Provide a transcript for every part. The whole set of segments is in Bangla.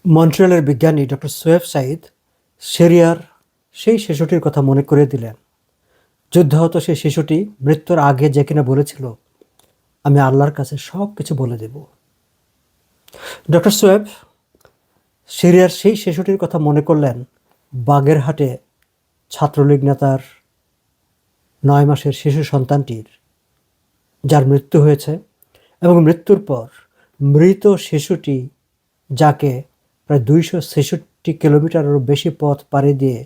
মন্ট্রিয়ালের বিজ্ঞানী ডক্টর সোয়েব সাঈদ সিরিয়ার সেই শিশুটির কথা মনে করে দিলেন। যুদ্ধাহত সেই শিশুটি মৃত্যুর আগে যে কিনা বলেছিল, আমি আল্লাহর কাছে সব কিছু বলে দেব। ডক্টর সোয়েব সিরিয়ার সেই শিশুটির কথা মনে করলেন বাগেরহাটে ছাত্রলীগ নেতার 9 মাসের শিশু সন্তানটির, যার মৃত্যু হয়েছে এবং মৃত্যুর পর মৃত শিশুটি, যাকে প্রায় 266 কিলোমিটারেরও বেশি পথ পাড়ি দিয়ে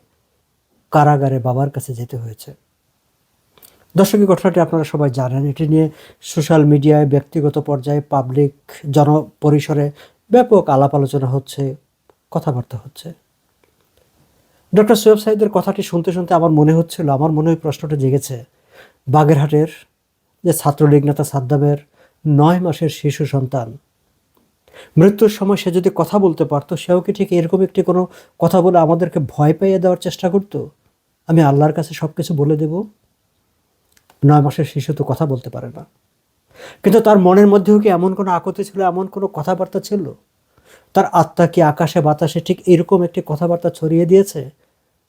কারাগারে বাবার কাছে যেতে হয়েছে। দর্শক, এই ঘটনাটি আপনারা সবাই জানেন। এটি নিয়ে সোশ্যাল মিডিয়ায়, ব্যক্তিগত পর্যায়ে, পাবলিক জনপরিসরে ব্যাপক আলাপ আলোচনা হচ্ছে, কথাবার্তা হচ্ছে। ডক্টর সোয়েব সাঈদের কথাটি শুনতে শুনতে আমার মনে হচ্ছিল, আমার মনে ওই প্রশ্নটা জেগেছে, বাগেরহাটের যে ছাত্রলীগ নেতা সাদ্দামের 9 মাসের শিশু সন্তান, মৃত্যুর সময় সে যদি কথা বলতে পারতো, সেও কি ঠিক এরকম একটি কোনো কথা বলে আমাদেরকে ভয় পাইয়ে দেওয়ার চেষ্টা করতো? আমি আল্লাহর কাছে সব কিছু বলে দেব। 9 মাসের শিশু তো কথা বলতে পারে না, কিন্তু তার মনের মধ্যেও কি এমন কোনো আকুতি ছিল, এমন কোনো কথাবার্তা ছিল? তার আত্মা কি আকাশে বাতাসে ঠিক এরকম একটি কথাবার্তা ছড়িয়ে দিয়েছে,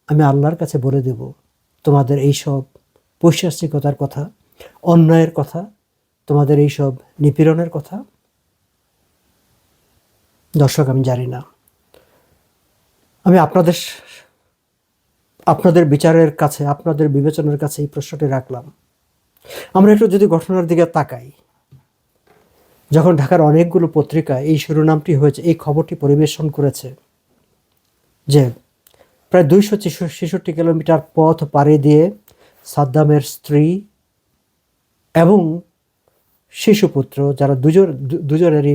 আমি আল্লাহর কাছে বলে দেব তোমাদের এইসব পৈশাচিকতার কথা, অন্যায়ের কথা, তোমাদের এইসব নিপীড়নের কথা? দর্শক, আমি জানি না। আমি আপনাদের বিচারের কাছে, আপনাদের বিবেচনার কাছে এই প্রশ্নটি রাখলাম। আমরা একটু যদি ঘটনার দিকে তাকাই, যখন ঢাকার অনেকগুলো পত্রিকায় এই শিরোনামটি হয়েছে, এই খবরটি পরিবেশন করেছে যে প্রায় 266 কিলোমিটার পথ পাড়ি দিয়ে সাদ্দামের স্ত্রী এবং শিশুপুত্র, যারা দুজনেরই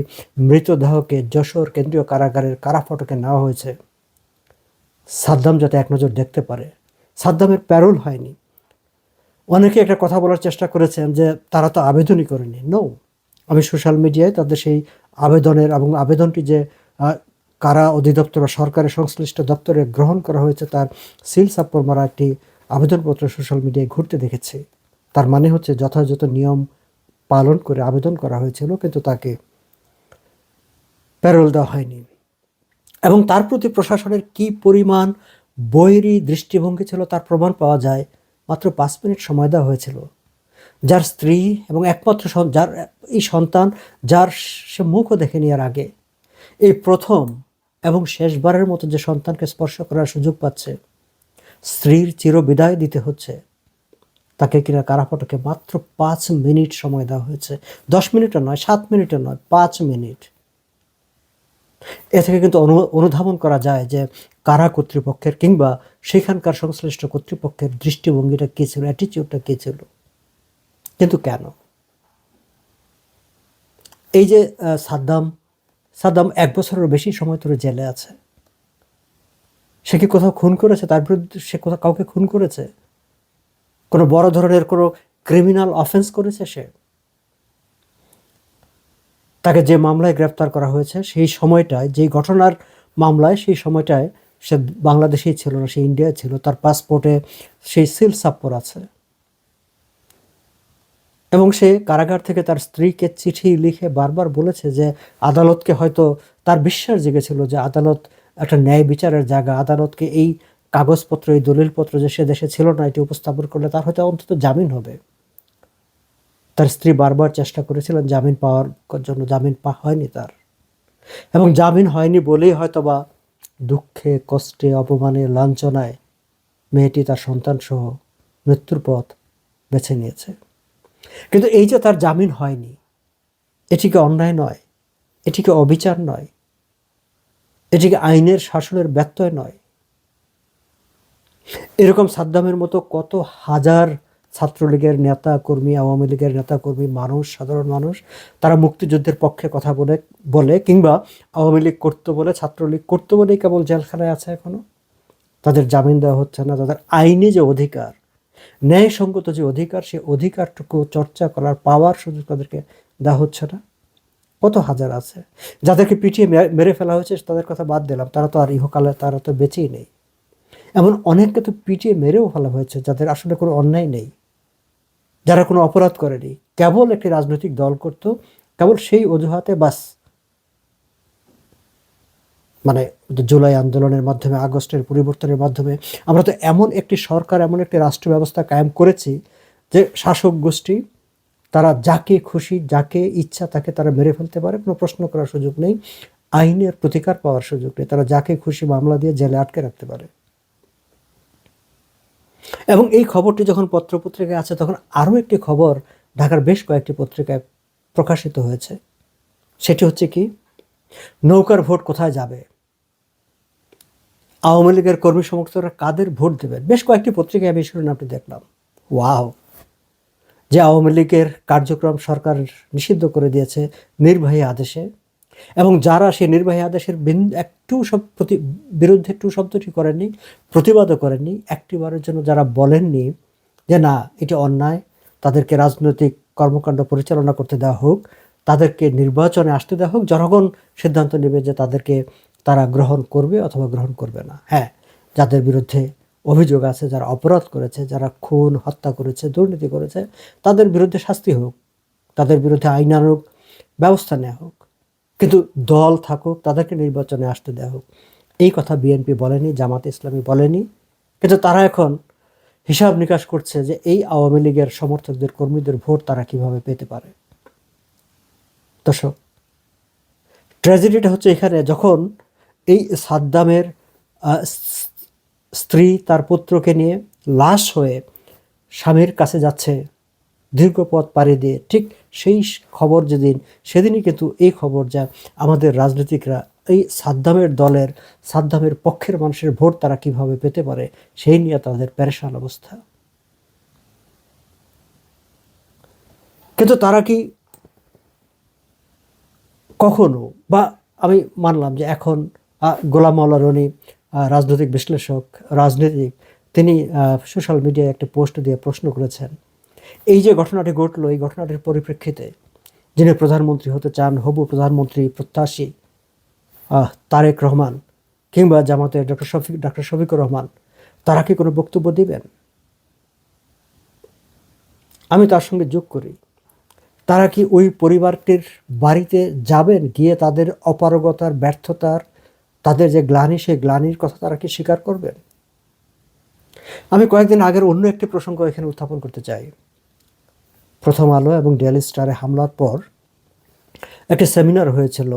মৃতদেহকে যশোর কেন্দ্রীয় কারাগারের কারাফটকে নেওয়া হয়েছে, সাদ্দাম যাতে এক নজর দেখতে পারে। সাদ্দামের প্যারোল হয়নি। অনেকে একটা কথা বলার চেষ্টা করেছেন যে তারা তো আবেদনই করেনি। নো, আমি সোশ্যাল মিডিয়ায় তাদের সেই আবেদনের এবং আবেদনটি যে কারা অধিদপ্তর বা সরকারের সংশ্লিষ্ট দপ্তরে গ্রহণ করা হয়েছে, তার সিল সাপ্পর মারা একটি আবেদনপত্র সোশ্যাল মিডিয়ায় ঘুরতে দেখেছি। তার মানে হচ্ছে যথাযথ নিয়ম পালন করে আবেদন করা হয়েছিল, কিন্তু তাকে প্যারোল দেওয়া হয়নি। এবং তার প্রতি প্রশাসনের কি পরিমাণ বৈরী দৃষ্টিভঙ্গি ছিল তার প্রমাণ পাওয়া যায়। মাত্র 5 মিনিট সময় দেওয়া হয়েছিল। যার স্ত্রী এবং একমাত্র যার এই সন্তান, যার সে মুখও দেখেনি এর আগে, এই প্রথম এবং শেষবারের মতো যে সন্তানকে স্পর্শ করার সুযোগ পাচ্ছে, স্ত্রীর চিরবিদায় দিতে হচ্ছে, তাকে কিনা কারাফটকে মাত্র 5 মিনিট সময় দেওয়া হয়েছে। 10 মিনিটও নয়, 7 মিনিটও নয়, 5 মিনিট। এ থেকে কিন্তু অনুধাবন করা যায় যে কারা কর্তৃপক্ষের কিংবা সেখানকার সংশ্লিষ্ট কর্তৃপক্ষের দৃষ্টিভঙ্গিটা কী ছিল, অ্যাটিটিউডটা কী ছিল। কিন্তু কেন এই যে সাদ্দাম 1 বছরেরও বেশি সময় ধরে জেলে আছে? সে কি কোথাও খুন করেছে? তার বিরুদ্ধে সে কোথাও কাউকে খুন করেছে? কোনো বড় ধরনের কোনো ক্রিমিনাল অফেন্স করেছে সে? তাকে যে মামলায় গ্রেফতার করা হয়েছে সেই সময়টায়, যেই ঘটনার মামলায়, সেই সময়টায় সে বাংলাদেশেই ছিল না, সে ইন্ডিয়ায় ছিল। তার পাসপোর্টে সেই সিল সাপ্পর আছে। এবং সে কারাগার থেকে তার স্ত্রীকে চিঠি লিখে বারবার বলেছে যে আদালতকে, হয়তো তার বিশ্বাস জেগেছিল যে আদালত একটা ন্যায় বিচারের জায়গা, আদালতকে এই কাগজপত্র, এই দলিলপত্র যে সে দেশে ছিল না, এটি উপস্থাপন করলে তার হয়তো অন্তত জামিন হবে। তার স্ত্রী বারবার চেষ্টা করেছিলেন জামিন পাওয়ার জন্য, জামিন হয়নি তার। এবং জামিন হয়নি বলেই হয়তোবা দুঃখে, কষ্টে, অপমানে, লাঞ্ছনায় মেয়েটি তার সন্তান সহ মৃত্যুর পথ বেছে নিয়েছে। কিন্তু এই যে তার জামিন হয়নি, এটি কি অন্যায় নয়? এটি কি অবিচার নয়? এটি কি আইনের শাসনের ব্যত্যয় নয়? এরকম সাদ্দামের মতো কত হাজার ছাত্রলীগের নেতা কর্মী, আওয়ামী লীগের নেতা কর্মী, মানুষ, সাধারণ মানুষ, তারা মুক্তিযুদ্ধের পক্ষে কথা বলে কিংবা আওয়ামী লীগ করতো বলে, ছাত্রলীগ করতো বলেই কেবল জেলখানায় আছে এখনো। তাদের জামিন দেওয়া হচ্ছে না। তাদের আইনি যে অধিকার, ন্যায়সঙ্গত যে অধিকার, সেই অধিকারটুকু চর্চা করার পাওয়ার সুযোগ তাদেরকে দেওয়া হচ্ছে না। কত হাজার আছে যাদেরকে পিটিয়ে মেরে ফেলা হয়েছে, তাদের কথা বাদ দিলাম, তারা তো আর ইহকালে, তারা তো বেঁচেই নেই। এমন অনেককে তো পিটিয়ে মেরেও ফেলা হয়েছে যাদের আসলে কোনো অন্যায় নেই, যারা কোনো অপরাধ করেনি, কেবল একটি রাজনৈতিক দল করত, কেবল সেই অজুহাতে বাস মানে জুলাই আন্দোলনের মাধ্যমে, আগস্টের পরিবর্তনের মাধ্যমে আমরা তো এমন একটি সরকার, এমন একটি রাষ্ট্র ব্যবস্থা কায়েম করেছি যে শাসক গোষ্ঠী তারা যাকে খুশি, যাকে ইচ্ছা তাকে তারা মেরে ফেলতে পারে, কোনো প্রশ্ন করার সুযোগ নেই, আইনের প্রতিকার পাওয়ার সুযোগ নেই, তারা যাকে খুশি মামলা দিয়ে জেলে আটকে রাখতে পারে। এবং এই খবরটি যখন পত্রপত্রিকায় আছে, তখন আরও একটি খবর ঢাকার বেশ কয়েকটি পত্রিকায় প্রকাশিত হয়েছে। সেটি হচ্ছে কি, নৌকার ভোট কোথায় যাবে, আওয়ামী লীগের কর্মী সমর্থকরা কাদের ভোট দেবেন। বেশ কয়েকটি পত্রিকায় আমি শিরোনামটি দেখলাম। ওয়াও! যে আওয়ামী লীগের কার্যক্রম সরকার নিষিদ্ধ করে দিয়েছে নির্বাহী আদেশে, এবং যারা সেই নির্বাহী আদেশের একটু বিরুদ্ধে একটু শব্দটি করেননি, প্রতিবাদও করেননি, একটিবারের জন্য যারা বলেননি যে না এটা অন্যায়, তাদেরকে রাজনৈতিক কর্মকাণ্ড পরিচালনা করতে দেওয়া হোক, তাদেরকে নির্বাচনে আসতে দেওয়া হোক, জনগণ সিদ্ধান্ত নেবে যে তাদেরকে তারা গ্রহণ করবে অথবা গ্রহণ করবে না। হ্যাঁ, যাদের বিরুদ্ধে অভিযোগ আছে, যারা অপরাধ করেছে, যারা খুন হত্যা করেছে, দুর্নীতি করেছে, তাদের বিরুদ্ধে শাস্তি হোক, তাদের বিরুদ্ধে আইনানুগ ব্যবস্থা নেওয়া হোক, কিন্তু দল থাকুক, তাদেরকে নির্বাচনে আসতে দেওয়া হোক। এই কথা বিএনপি বলেনি, জামাতে ইসলামী বলেনি, কিন্তু তারা এখন হিসাব নিকাশ করছে যে এই আওয়ামী লীগের সমর্থকদের, কর্মীদের ভোট তারা কিভাবে পেতে পারে। দর্শক, ট্র্যাজেডিটা হচ্ছে এখানে, যখন এই সাদ্দামের স্ত্রী তার পুত্রকে নিয়ে লাশ হয়ে স্বামীর কাছে যাচ্ছে দীর্ঘ পথ পাড়ি দিয়ে, ঠিক সেই খবর সেদিনই কিন্তু এই খবর যা আমাদের রাজনীতিকরা এই সাদ্দামের দলের, সাদ্দামের পক্ষের মানুষের ভোট তারা কিভাবে পেতে পারে সেই নিয়ে তাদের পেরেশান অবস্থা। কিন্তু তারা কি কখনো, বা আমি মানলাম যে এখন গোলাম মাওলা রনি রাজনৈতিক বিশ্লেষক, রাজনীতিক, তিনি সোশ্যাল মিডিয়ায় একটা পোস্ট দিয়ে প্রশ্ন করেছেন, এই যে ঘটনাটি ঘটলো, এই ঘটনাটির পরিপ্রেক্ষিতে যিনি প্রধানমন্ত্রী হতে চান, হবু প্রধানমন্ত্রী প্রত্যাশী তারেক রহমান কিংবা জামাতের ডক্টর শফিকুর রহমান, তারা কি কোনো বক্তব্য দিবেন? আমি তার সঙ্গে যোগ করি, তারা কি ওই পরিবারটির বাড়িতে যাবেন, গিয়ে তাদের অপারগতার, ব্যর্থতার, তাদের যে গ্লানি, সেই গ্লানির কথা তারা কি স্বীকার করবেন? আমি কয়েকদিন আগের অন্য একটি প্রসঙ্গ এখানে উত্থাপন করতে চাই। প্রথম আলো এবং ডেইলি স্টারে হামলার পর একটি সেমিনার হয়েছিল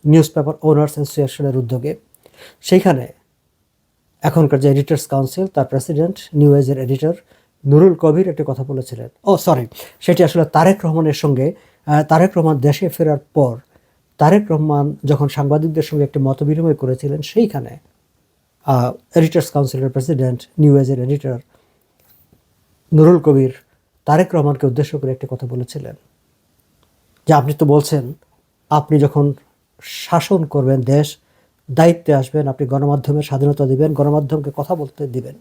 নিউজ পেপার ওনার্স অ্যাসোসিয়েশনের উদ্যোগে। সেইখানে এখনকার যে এডিটর্স কাউন্সিল, তার প্রেসিডেন্ট, নিউ এজের এডিটর নুরুল কবির একটি কথা বলেছিলেন। সেটি আসলে তারেক রহমানের সঙ্গে, তারেক রহমান দেশে ফেরার পর তারেক রহমান যখন সাংবাদিকদের সঙ্গে একটি মতবিনিময় করেছিলেন, সেইখানে এডিটর্স কাউন্সিলের প্রেসিডেন্ট, নিউ এজের এডিটর নুরুল কবির তারেক রহমানকে উদ্দেশ্য করে একটি কথা বলেছিলেন যে আপনি তো বলছেন আপনি যখন শাসন করবেন, দেশ দায়িত্বে আসবেন, আপনি গণমাধ্যমের স্বাধীনতা দিবেন, গণমাধ্যমকে কথা বলতে দিবেন,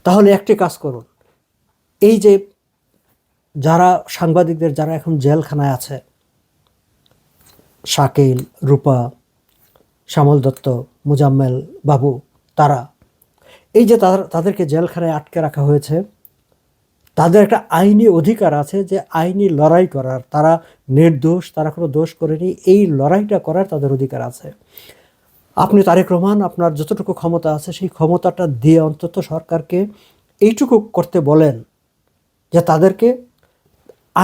তাহলে একটি কাজ করুন, এই যে যারা সাংবাদিকদের যারা এখন জেলখানায় আছে, শাকিল, রূপা, শ্যামল দত্ত, মুজাম্মেল বাবু, তারা এই যে তাদেরকে জেলখানায় আটকে রাখা হয়েছে, তাদের একটা আইনি অধিকার আছে যে আইনি লড়াই করার, তারা নির্দোষ, তারা কোনো দোষ করেনি, এই লড়াইটা করার তাদের অধিকার আছে। আপনি তারেক রহমান, আপনার যতটুকু ক্ষমতা আছে সেই ক্ষমতাটা দিয়ে অন্তত সরকারকে এইটুকু করতে বলেন যে তাদেরকে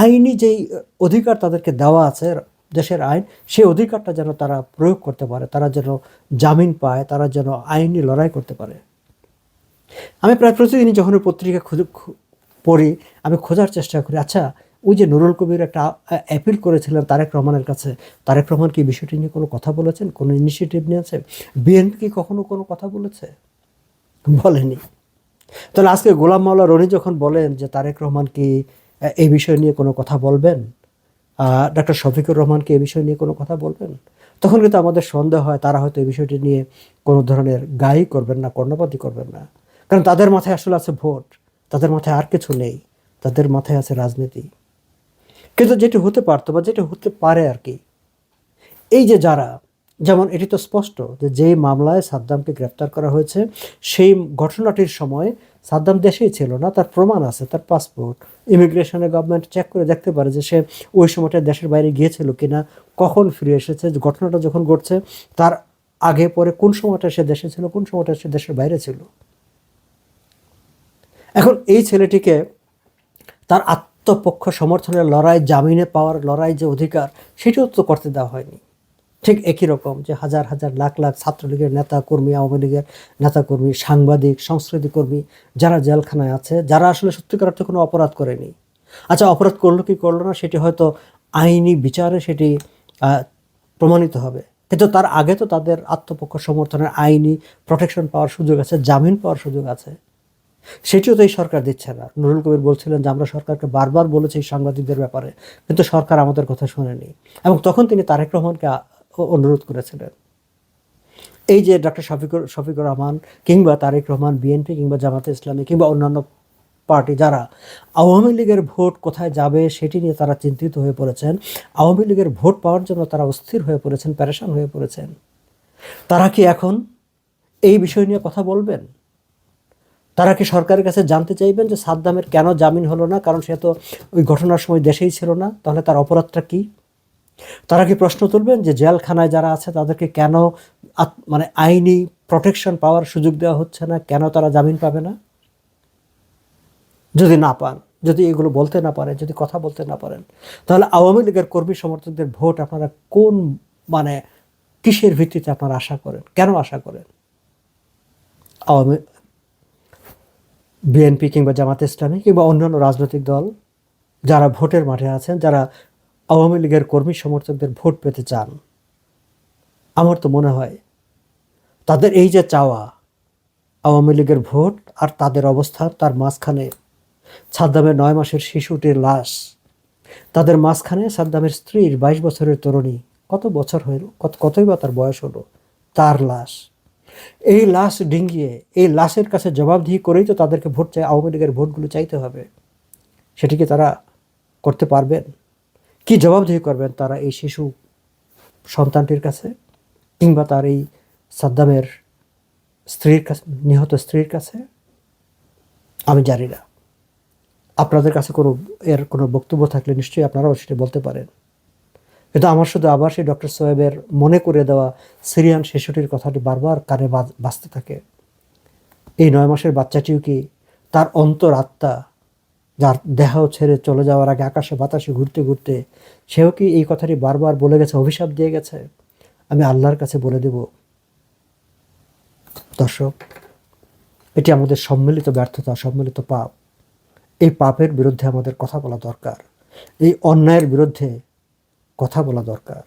আইনি যেই অধিকার তাদেরকে দেওয়া আছে, দেশের আইন, সেই অধিকারটা যেন তারা প্রয়োগ করতে পারে, তারা যেন জামিন পায়, তারা যেন আইনি লড়াই করতে পারে। আমি প্রায় প্রতিদিনই যখন পত্রিকা পড়ি, আমি খোঁজার চেষ্টা করি, আচ্ছা ওই যে নুরুল কবির একটা অ্যাপিল করেছিলেন তারেক রহমানের কাছে, তারেক রহমান কি বিষয়টি নিয়ে কোনো কথা বলেছেন, কোনো ইনিশিয়েটিভ নিয়েছে? বিএনপি কি কখনো কোনো কথা বলেছে? বলেনি। তাহলে আজকে গোলাম মাওলা রনি যখন বলেন যে তারেক রহমান কি এই বিষয় নিয়ে কোনো কথা বলবেন, ডক্টর শফিকুর রহমান কি এই বিষয় নিয়ে কোনো কথা বলবেন, তখন কিন্তু আমাদের সন্দেহ হয় তারা হয়তো এই বিষয়টি নিয়ে কোনো ধরনের গাই করবেন না, কর্ণপাতই করবেন না, কারণ তাদের মাথায় আসলে আছে ভোট, তাদের মাথায় আর কিছু নেই, তাদের মাথায় আছে রাজনীতি। কিন্তু যেটি হতে পারতো বা যেটি হতে পারে আর কি, এই যে যারা, যেমন এটি তো স্পষ্ট যে যেই মামলায় সাদ্দামকে গ্রেফতার করা হয়েছে সেই ঘটনাটির সময় সাদ্দাম দেশেই ছিল না, তার প্রমাণ আছে, তার পাসপোর্ট, ইমিগ্রেশনে গভর্নমেন্ট চেক করে দেখতে পারে যে সে ওই সময়টা দেশের বাইরে গিয়েছিল কিনা, কখন ফিরে এসেছে, ঘটনাটা যখন ঘটছে তার আগে পরে কোন সময়টা সে দেশে ছিল, কোন সময়টা সে দেশের বাইরে ছিল। এখন এই ছেলেটিকে তার আত্মপক্ষ সমর্থনের লড়াই, জামিনে পাওয়ার লড়াই, যে অধিকার, সেটাও তো করতে দেওয়া হয়নি। ঠিক একই রকম যে হাজার হাজার লাখ লাখ ছাত্রলীগের নেতা কর্মী, আওয়ামী লীগের নেতা কর্মী, সাংবাদিক, সংস্কৃতি কর্মী যারা জেলখানায় আছে, যারা আসলে সত্যিকার অর্থে কোনো অপরাধ করেনি। আচ্ছা, অপরাধ করলো কি করলো না সেটি হয়তো আইনি বিচারে সেটি প্রমাণিত হবে, কিন্তু তার আগে তো তাদের আত্মপক্ষ সমর্থনের আইনি প্রোটেকশন পাওয়ার সুযোগ আছে, জামিন পাওয়ার সুযোগ আছে। সেটিও তো এই সরকার দিচ্ছে না। নুরুল কবির বলছিলেন যে আমরা সরকারকে বারবার বলেছি এই সাংবাদিকদের ব্যাপারে, কিন্তু সরকার আমাদের কথা শোনেনি। এবং তখন তিনি তারেক রহমানকে অনুরোধ করেছিলেন। এই যে ডক্টর শফিকুর রহমান কিংবা তারেক রহমান, বিএনপি কিংবা জামাতে ইসলামী কিংবা অন্যান্য পার্টি, যারা আওয়ামী লীগের ভোট কোথায় যাবে সেটি নিয়ে তারা চিন্তিত হয়ে পড়েছেন, আওয়ামী লীগের ভোট পাওয়ার জন্য তারা অস্থির হয়ে পড়েছেন, পেরেশান হয়ে পড়েছেন, তারা কি এখন এই বিষয় নিয়ে কথা বলবেন? তারা কি সরকারের কাছে জানতে চাইবেন যে সাদ্দামের কেন জামিন হলো না? কারণ সে তো ওই ঘটনার সময় দেশেই ছিল না, তাহলে তার অপরাধটা কি? তারা কি প্রশ্ন তুলবেন যে জেলখানায় যারা আছে তাদেরকে কেন মানে আইনি প্রোটেকশন পাওয়ার সুযোগ দেওয়া হচ্ছে না, কেন তারা জামিন পাবে না? যদি না পান, যদি এগুলো বলতে না পারেন, যদি কথা বলতে না পারেন, তাহলে আওয়ামী লীগের কর্মী সমর্থকদের ভোট আপনারা কোন মানে কিসের ভিত্তিতে আপনারা আশা করেন, কেন আশা করেন? আওয়ামী বিএনপি কিংবা জামাতে ইসলামী কিংবা অন্যান্য রাজনৈতিক দল যারা ভোটের মাঠে আছেন, যারা আওয়ামী লীগের কর্মী সমর্থকদের ভোট পেতে চান, আমার তো মনে হয় তাদের এই যে চাওয়া আওয়ামী লীগের ভোট আর তাদের অবস্থান, তার মাঝখানে সাদ্দামের 9 মাসের শিশুটির লাশ, তাদের মাঝখানে সাদ্দামের স্ত্রীর 22 বছরের তরুণী, কত বছর হইল, কতই বা তার বয়স হলো, তার লাশ, এই লাশ ডিঙ্গিয়ে এই লাশের কাছে জবাবদিহি করেই তো তাদেরকে ভোট চাই, আওয়ামী লীগের ভোটগুলো চাইতে হবে। সেটিকে তারা করতে পারবেন? কি জবাবদিহি করবেন তারা এই শিশু সন্তানটির কাছে, কিংবা তার এই সাদ্দামের স্ত্রীর কাছে, নিহত স্ত্রীর কাছে? আমি জানি না। আপনাদের কাছে কোনো বক্তব্য থাকলে নিশ্চয়ই আপনারাও সেটা বলতে পারেন। কিন্তু আমার শুধু আবার সেই ডক্টর সোহেবের মনে করে দেওয়া সিরিয়ান শিশুটির কথাটি বারবার কানে বাজতে থাকে। এই 9 মাসের বাচ্চাটিও কি তার অন্তর আত্মা, যার দেহ ছেড়ে চলে যাওয়ার আগে আকাশে বাতাসে ঘুরতে ঘুরতে, সেও কি এই কথাটি বারবার বলে গেছে, অভিশাপ দিয়ে গেছে? আমি আল্লাহর কাছে বলে দেব, দর্শক, এটি আমাদের সম্মিলিত ব্যর্থতা, সম্মিলিত পাপ। এই পাপের বিরুদ্ধে আমাদের কথা বলা দরকার, এই অন্যায়ের বিরুদ্ধে কথা বলা দরকার।